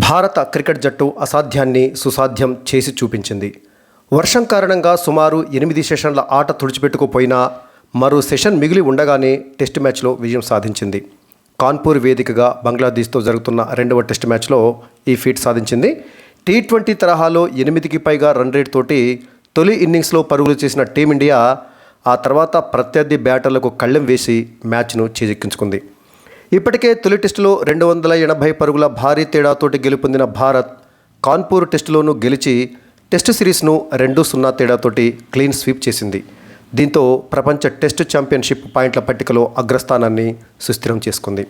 భారత క్రికెట్ జట్టు అసాధ్యాన్ని సుసాధ్యం చేసి చూపించింది. వర్షం కారణంగా సుమారు 8 సెషన్ల ఆట తుడిచిపెట్టుకుపోయినా మరో సెషన్ మిగిలి ఉండగానే టెస్ట్ మ్యాచ్లో విజయం సాధించింది. కాన్పూర్ వేదికగా బంగ్లాదేశ్తో జరుగుతున్న రెండవ టెస్ట్ మ్యాచ్లో ఈ ఫీట్ సాధించింది. టీ20 తరహాలో 8కి పైగా రన్ రేట్ తోటి తొలి ఇన్నింగ్స్లో పరుగులు చేసిన టీమిండియా ఆ తర్వాత ప్రత్యర్థి బ్యాటర్లకు కళ్ళెం వేసి మ్యాచ్ను చేజెక్కించుకుంది. ఇప్పటికే తొలి టెస్టులో 280 పరుగుల భారీ తేడాతోటి గెలుపొందిన భారత్ కాన్పూర్ టెస్టులోనూ గెలిచి టెస్ట్ సిరీస్ను 2-0 తేడాతోటి క్లీన్ స్వీప్ చేసింది. దీంతో ప్రపంచ టెస్ట్ ఛాంపియన్షిప్ పాయింట్ల పట్టికలో అగ్రస్థానాన్ని సుస్థిరం చేసుకుంది.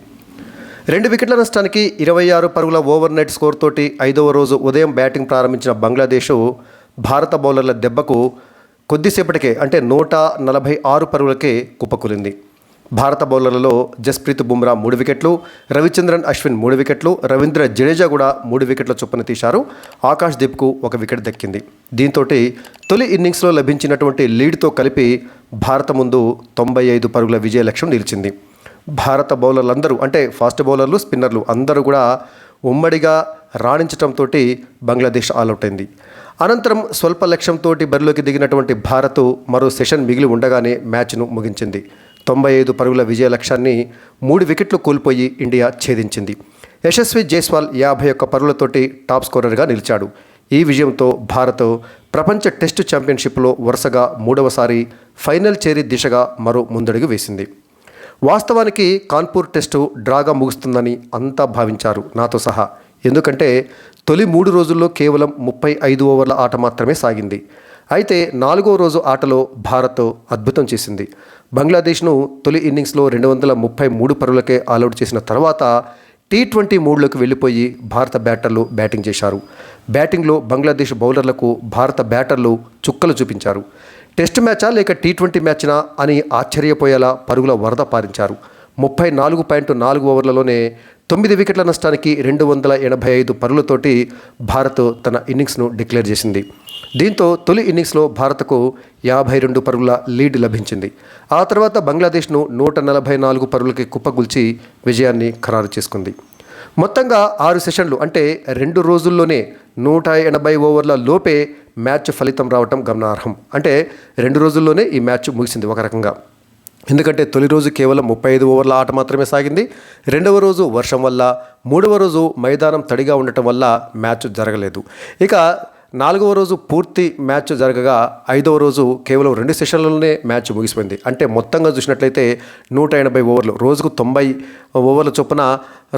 2 వికెట్ల నష్టానికి 26 పరుగుల ఓవర్ నైట్ స్కోర్ తోటి 5వ రోజు ఉదయం బ్యాటింగ్ ప్రారంభించిన బంగ్లాదేశ్ భారత బౌలర్ల దెబ్బకు కొద్దిసేపటికే అంటే 146 పరుగులకే కుప్పకూలింది. భారత బౌలర్లలో జస్ప్రీత్ బుమ్రా 3 వికెట్లు, రవిచంద్రన్ అశ్విన్ 3 వికెట్లు, రవీంద్ర జడేజా కూడా 3 వికెట్ల చొప్పున తీశారు. ఆకాష్ దీప్కు 1 వికెట్ దక్కింది. దీంతో తొలి ఇన్నింగ్స్లో లభించినటువంటి లీడ్తో కలిపి భారత ముందు 95 పరుగుల విజయ లక్ష్యం నిలిచింది. భారత బౌలర్లందరూ అంటే ఫాస్ట్ బౌలర్లు, స్పిన్నర్లు అందరూ కూడా ఉమ్మడిగా రాణించడంతో బంగ్లాదేశ్ ఆల్అవుట్ అయింది. అనంతరం స్వల్ప లక్ష్యంతో బరిలోకి దిగినటువంటి భారత్ మరో సెషన్ మిగిలి ఉండగానే మ్యాచ్ను ముగించింది. 95 పరుగుల విజయ లక్ష్యాన్ని 3 వికెట్లు కోల్పోయి ఇండియా ఛేదించింది. యశస్వి జైస్వాల్ 51 పరుగులతోటి టాప్ స్కోరర్గా నిలిచాడు. ఈ విజయంతో భారత్ ప్రపంచ టెస్టు ఛాంపియన్షిప్లో వరుసగా 3వసారి ఫైనల్ చేరి దిశగా మరో ముందడుగు వేసింది. వాస్తవానికి కాన్పూర్ టెస్టు డ్రాగా ముగుస్తుందని అంతా భావించారు, నాతో సహా. ఎందుకంటే తొలి 3 రోజుల్లో కేవలం 35 ఓవర్ల ఆట మాత్రమే సాగింది. అయితే 4వ రోజు ఆటలో భారత్ అద్భుతం చేసింది. బంగ్లాదేశ్ను తొలి ఇన్నింగ్స్లో 233 పరుగులకే ఆల్అవుట్ చేసిన తర్వాత టీ20 మూడ్లోకి వెళ్ళిపోయి భారత బ్యాటర్లు బ్యాటింగ్ చేశారు. బ్యాటింగ్లో బంగ్లాదేశ్ బౌలర్లకు భారత బ్యాటర్లు చుక్కలు చూపించారు. టెస్ట్ మ్యాచా లేక టీ20 మ్యాచ్నా అని ఆశ్చర్యపోయేలా పరుగుల వరద పారించారు. 34.4 ఓవర్లలోనే 9 వికెట్ల నష్టానికి 285 పరుగులతోటి భారత్ తన ఇన్నింగ్స్ను డిక్లేర్ చేసింది. దీంతో తొలి ఇన్నింగ్స్లో భారత్కు 52 పరుగుల లీడ్ లభించింది. ఆ తర్వాత బంగ్లాదేశ్ను 144 పరుగులకి కుప్పగూల్చి విజయాన్ని ఖరారు చేసుకుంది. మొత్తంగా 6 సెషన్లు అంటే 2 రోజుల్లోనే 180 ఓవర్ల లోపే మ్యాచ్ ఫలితం రావటం గమనార్హం. అంటే 2 రోజుల్లోనే ఈ మ్యాచ్ ముగిసింది ఒక రకంగా. ఎందుకంటే తొలి రోజు కేవలం 35 ఓవర్ల ఆట మాత్రమే సాగింది. 2వ రోజు వర్షం వల్ల, 3వ రోజు మైదానం తడిగా ఉండటం వల్ల మ్యాచ్ జరగలేదు. ఇక 4వ రోజు పూర్తి మ్యాచ్ జరగగా 5వ రోజు కేవలం 2 సెషన్లలోనే మ్యాచ్ ముగిసిపోయింది. అంటే మొత్తంగా చూసినట్లయితే 180 ఓవర్లు, రోజుకు 90 ఓవర్ల చొప్పున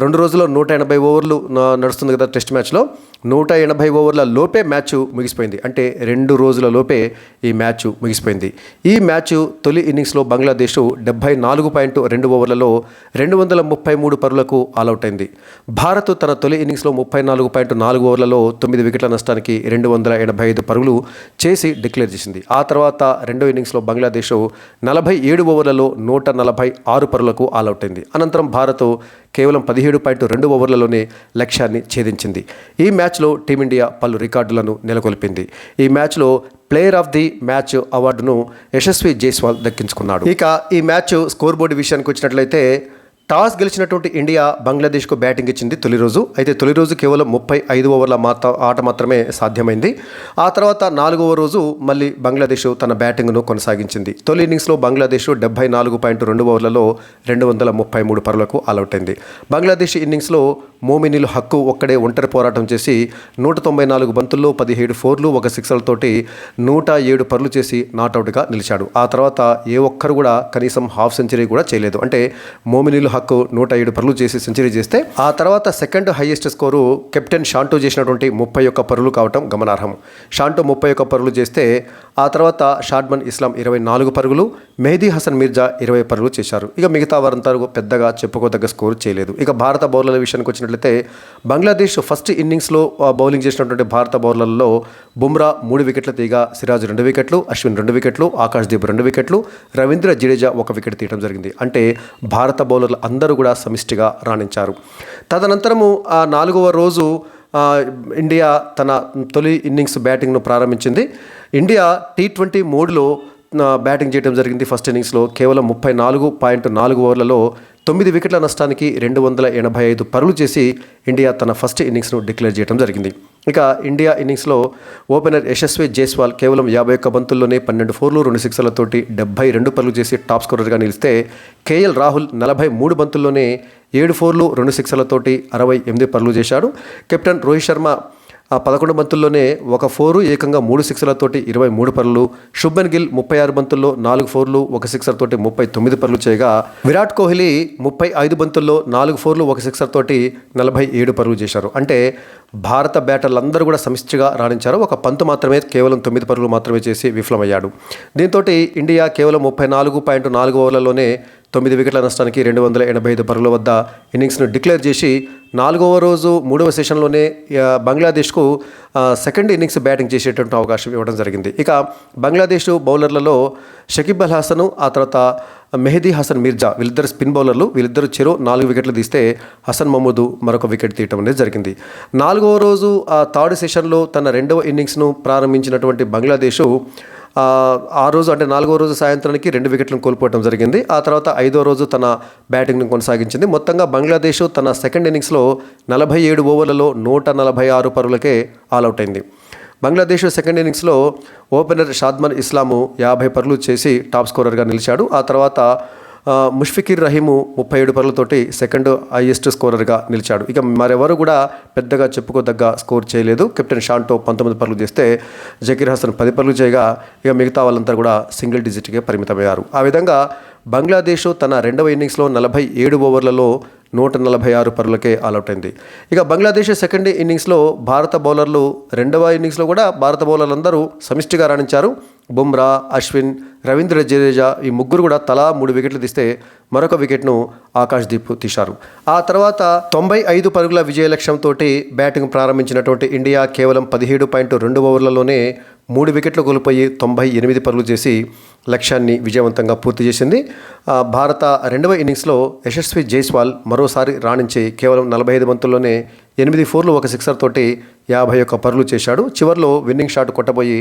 2 రోజుల్లో 180 ఓవర్లు నడుస్తుంది కదా టెస్ట్ మ్యాచ్లో. 180 ఓవర్ల లోపే మ్యాచ్ ముగిసిపోయింది. అంటే 2 రోజుల లోపే ఈ మ్యాచ్ ముగిసిపోయింది. ఈ మ్యాచ్ తొలి ఇన్నింగ్స్లో బంగ్లాదేశ్ 74.2 ఓవర్లలో 233 పరుగులకు ఆల్అవుట్ అయింది. భారత్ తన తొలి ఇన్నింగ్స్లో 34.4 ఓవర్లలో 9 వికెట్ల నష్టానికి 285 పరుగులు చేసి డిక్లేర్ చేసింది. ఆ తర్వాత రెండో ఇన్నింగ్స్లో బంగ్లాదేశ్ 47 ఓవర్లలో 146 పరుగులకు ఆల్అవుట్ అయింది. అనంతరం భారత్ కేవలం 17.2 ఓవర్లలోనే లక్ష్యాన్ని ఛేదించింది. ఈ మ్యాచ్లో టీమిండియా పలు రికార్డులను నెలకొల్పింది. ఈ మ్యాచ్లో ప్లేయర్ ఆఫ్ ది మ్యాచ్ అవార్డును యశస్వి జైస్వాల్ దక్కించుకున్నాడు. ఇక ఈ మ్యాచ్ స్కోర్ బోర్డు విషయానికి వచ్చినట్లయితే టాస్ గెలిచినటువంటి ఇండియా బంగ్లాదేశ్కు బ్యాటింగ్ ఇచ్చింది తొలి రోజు. అయితే తొలి రోజు కేవలం 35 ఓవర్ల ఆట మాత్రమే సాధ్యమైంది. ఆ తర్వాత 4వ రోజు మళ్ళీ బంగ్లాదేశ్ తన బ్యాటింగ్ను కొనసాగించింది. తొలి ఇన్నింగ్స్లో బంగ్లాదేశ్ 74.2 ఓవర్లలో 233 పరుగులకు ఆల్అవుట్ అయింది. బంగ్లాదేశ్ ఇన్నింగ్స్లో మోమినుల్ హక్కు ఒక్కడే ఒంటరి పోరాటం చేసి 194 బంతుల్లో 17 ఫోర్లు, 1 సిక్సర్లతోటి 107 పరుగులు చేసి నాట్అవుట్గా నిలిచాడు. ఆ తర్వాత ఏ ఒక్కరు కూడా కనీసం హాఫ్ సెంచరీ కూడా చేయలేదు. అంటే మోమినుల్ హక్కు 107 పరుగులు చేసి సెంచరీ చేస్తే ఆ తర్వాత సెకండ్ హైయెస్ట్ స్కోరు కెప్టెన్ షాంటో చేసినటువంటి 31 పరుగులు కావటం గమనార్హం. షాంటో 31 పరుగులు చేస్తే ఆ తర్వాత షాడ్మన్ ఇస్లాం 24 పరుగులు, మెహదీ హసన్ మిర్జా 20 పరుగులు చేశారు. ఇక మిగతా వారంతా పెద్దగా చెప్పుకోదగ్గ స్కోర్ చేయలేదు. ఇక భారత బౌలర్ల విషయానికి వచ్చినట్లయితే బంగ్లాదేశ్ ఫస్ట్ ఇన్నింగ్స్లో బౌలింగ్ చేసినటువంటి భారత బౌలర్లలో బుమ్రా 3 వికెట్ల తీగా సిరాజ్ 2 వికెట్లు, అశ్విన్ 2 వికెట్లు, ఆకాష్ దీప్ 2 వికెట్లు, రవీంద్ర జడేజా 1 వికెట్ తీయడం జరిగింది. అంటే భారత బౌలర్లు అందరూ కూడా సమిష్టిగా రాణించారు. తదనంతరము ఆ 4వ రోజు ఇండియా తన తొలి ఇన్నింగ్స్ బ్యాటింగ్ను ప్రారంభించింది. ఇండియా టీ20 మోడ్లో బ్యాటింగ్ చేయడం జరిగింది. ఫస్ట్ ఇన్నింగ్స్లో కేవలం 34.4 ఓవర్లలో 9 వికెట్ల నష్టానికి 285 పరుగులు చేసి ఇండియా తన ఫస్ట్ ఇన్నింగ్స్ను డిక్లేర్ చేయడం జరిగింది. ఇక ఇండియా ఇన్నింగ్స్లో ఓపెనర్ యశస్వి జైస్వాల్ కేవలం 51 బంతుల్లోనే 12 ఫోర్లు 2 సిక్సర్లతోటి 72 పరుగులు చేసి టాప్ స్కోరర్గా నిలిస్తే కేఎల్ రాహుల్ 43 బంతుల్లోనే 7 ఫోర్లు 2 సిక్సర్లతోటి 68 పరుగులు చేశాడు. కెప్టెన్ రోహిత్ శర్మ 11 బంతుల్లోనే 1 ఫోరు ఏకంగా 3 సిక్సర్లతోటి 23 పరుగులు. శుభ్మన్ గిల్ 36 బంతుల్లో 4 ఫోర్లు 1 సిక్సర్ తోటి 39 పరుగులు చేయగా విరాట్ కోహ్లీ 35 బంతుల్లో 4 ఫోర్లు 1 సిక్సర్ తోటి 47 పరుగులు చేశారు. అంటే భారత బ్యాటర్లందరూ కూడా సమిష్టిగా రాణించారు. ఒక పంతు మాత్రమే కేవలం 9 పరుగులు మాత్రమే చేసి విఫలమయ్యాడు. దీంతో ఇండియా కేవలం 34.4 ఓవర్లలోనే 9 వికెట్ల నష్టానికి 285 పరుగుల వద్ద ఇన్నింగ్స్ను డిక్లేర్ చేసి 4వ రోజు 3వ సెషన్లోనే బంగ్లాదేశ్కు సెకండ్ ఇన్నింగ్స్ బ్యాటింగ్ చేసేటువంటి అవకాశం ఇవ్వడం జరిగింది. ఇక బంగ్లాదేశ్ బౌలర్లలో షకీబ్ అల్ హసన్, ఆ తర్వాత మెహదీ హసన్ మిర్జా వీళ్ళిద్దరు స్పిన్ బౌలర్లు. వీళ్ళిద్దరు చెరో 4 వికెట్లు తీస్తే హసన్ మహమూద్ మరొక వికెట్ తీయటం అనేది జరిగింది. 4వ రోజు థర్డ్ సెషన్లో తన 2వ ఇన్నింగ్స్ను ప్రారంభించినటువంటి బంగ్లాదేశ్ ఆ రోజు అంటే 4వ రోజు సాయంత్రానికి 2 వికెట్లను కోల్పోవడం జరిగింది. ఆ తర్వాత 5వ రోజు తన బ్యాటింగ్ను కొనసాగించింది. మొత్తంగా బంగ్లాదేశ్ తన సెకండ్ ఇన్నింగ్స్లో 47 ఓవర్లలో 146 పరుగులకే ఆల్అవుట్ అయింది. బంగ్లాదేశ్ సెకండ్ ఇన్నింగ్స్లో ఓపెనర్ షాద్మన్ ఇస్లాము 50 పరుగులు చేసి టాప్ స్కోరర్గా నిలిచాడు. ఆ తర్వాత ముష్ఫికీర్ రహీము 37 పరుగులతోటి సెకండ్ హైయెస్ట్ స్కోరర్గా నిలిచాడు. ఇక మరెవరు కూడా పెద్దగా చెప్పుకోదగ్గ స్కోర్ చేయలేదు. కెప్టెన్ షాంటో 19 పరుగులు చేస్తే జకీర్ హసన్ 10 పరుగులు చేయగా ఇక మిగతా వాళ్ళంతా కూడా సింగిల్ డిజిట్కే పరిమితమయ్యారు. ఆ విధంగా బంగ్లాదేశ్ తన 2వ ఇన్నింగ్స్లో 47 ఓవర్లలో 146 పరుగులకే ఆల్అవుట్ అయింది. ఇక బంగ్లాదేశ్ సెకండ్ ఇన్నింగ్స్లో భారత బౌలర్లు 2వ ఇన్నింగ్స్లో కూడా భారత బౌలర్లందరూ సమిష్టిగా రాణించారు. బుమ్రా, అశ్విన్, రవీంద్ర జడేజా ఈ ముగ్గురు కూడా తలా 3 వికెట్లు తీస్తే మరొక వికెట్ను ఆకాశ్దీప్ తీశారు. ఆ తర్వాత 95 పరుగుల విజయ లక్ష్యంతో బ్యాటింగ్ ప్రారంభించినటువంటి ఇండియా కేవలం 17.2 ఓవర్లలోనే 3 వికెట్లు కోల్పోయి 98 పరుగులు చేసి లక్ష్యాన్ని విజయవంతంగా పూర్తి చేసింది. భారత 2వ ఇన్నింగ్స్లో యశస్వి జైస్వాల్ మరోసారి రాణించి కేవలం 45 బంతుల్లోనే 8 ఫోర్లు 1 సిక్సర్ తోటి 51 పరుగులు చేశాడు. చివరిలో విన్నింగ్ షాట్ కొట్టబోయి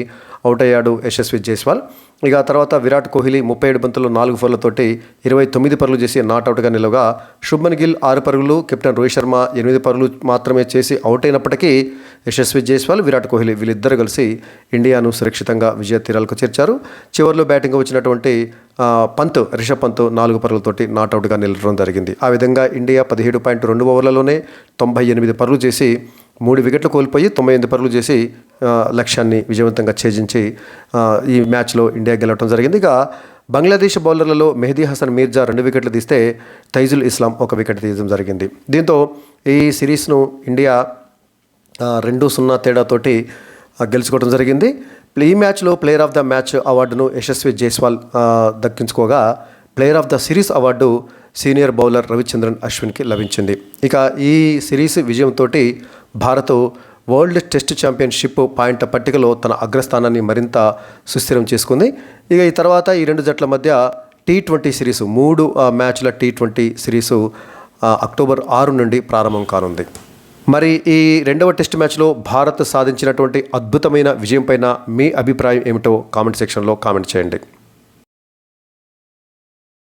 అవుట్ అయ్యాడు యశస్వి జైస్వాల్. ఇక తర్వాత విరాట్ కోహ్లీ 37 బంతుల్లో 4 ఫోర్లతోటి 29 పరుగులు చేసి నాట్అవుట్గా నిలవగా శుభ్మన్ గిల్ 6 పరుగులు, కెప్టెన్ రోహిత్ శర్మ 8 పరుగులు మాత్రమే చేసి అవుట్ అయినప్పటికీ యశస్వి జైస్వాల్, విరాట్ కోహ్లీ వీళ్ళిద్దరు కలిసి ఇండియాను సురక్షితంగా విజయ తీరాలకు చేర్చారు. చివరిలో బ్యాటింగ్ వచ్చినటువంటి రిషబ్ పంత్ 4 పరుగులతోటి నాట్అవుట్గా నిలవడం జరిగింది. ఆ విధంగా ఇండియా 17.2 ఓవర్లలోనే 98 పరుగులు చేసి 3 వికెట్లు కోల్పోయి 98 పరుగులు చేసి లక్ష్యాన్ని విజయవంతంగా ఛేదించి ఈ మ్యాచ్లో ఇండియా గెలవడం జరిగింది. ఇక బంగ్లాదేశ్ బౌలర్లలో మెహదీ హసన్ మిర్జా 2 వికెట్లు తీస్తే తైజుల్ ఇస్లాం 1 వికెట్ తీయడం జరిగింది. దీంతో ఈ సిరీస్ను ఇండియా 2-0 తేడాతోటి గెలుచుకోవడం జరిగింది. ఈ మ్యాచ్లో ప్లేయర్ ఆఫ్ ద మ్యాచ్ అవార్డును యశస్వి జైస్వాల్ దక్కించుకోగా player of the series award senior bowler Ravichandran అశ్విన్కి లభించింది. ఇక ఈ సిరీస్ విజయంతో భారత్ వరల్డ్ టెస్ట్ ఛాంపియన్షిప్ పాయింట్ల పట్టికలో తన అగ్రస్థానాన్ని మరింత సుస్థిరం చేసుకుంది. ఇక ఈ తర్వాత ఈ 2 జట్ల మధ్య T20 సిరీసు 3 మ్యాచ్ల T20 సిరీసు అక్టోబర్ 6 నుండి ప్రారంభం కానుంది. మరి ఈ 2వ టెస్ట్ మ్యాచ్లో భారత్ సాధించినటువంటి అద్భుతమైన విజయం పైన మీ అభిప్రాయం ఏమిటో కామెంట్ సెక్షన్లో కామెంట్ చేయండి.